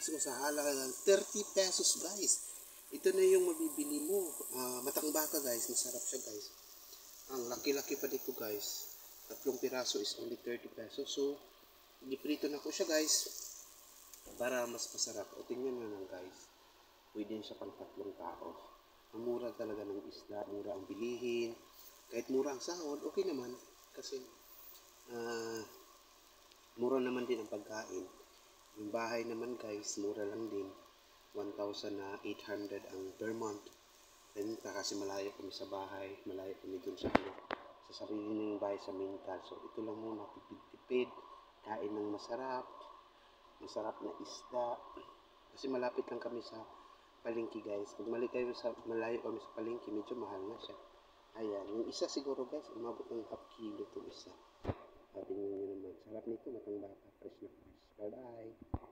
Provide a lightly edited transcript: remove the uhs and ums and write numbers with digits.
piraso sa halagang 30 pesos guys. Ito na yung mabibili mo. Matang-baka guys, masarap siya guys. Ang laki-laki pa dito guys. 3 piraso is only 30 pesos. So, giprito na ko siya guys para mas masarap. O tingnan na lang guys. Pwede siya pang 3 tao. Ang mura talaga ng isda, mura ang bilihin. Kahit mura ang sahod, okay naman. Kasi mura naman din ang pagkain. Yung bahay naman guys, mura lang din. 1,800 ang per month. Then kasi malayo kami sa bahay, malayo kami dun sa sarili ng bahay sa Mintal. So ito lang muna, tipid-tipid, kain ng masarap na isda. Kasi malapit lang kami sa palengke guys. Pag malayo kami sa palengke, medyo mahal na siya. Ayan, yung isa siguro guys, umabot ng half kilo itong isa. Tingnan nyo naman, sarap nito, matang baka, fresh na fresh. Bye bye!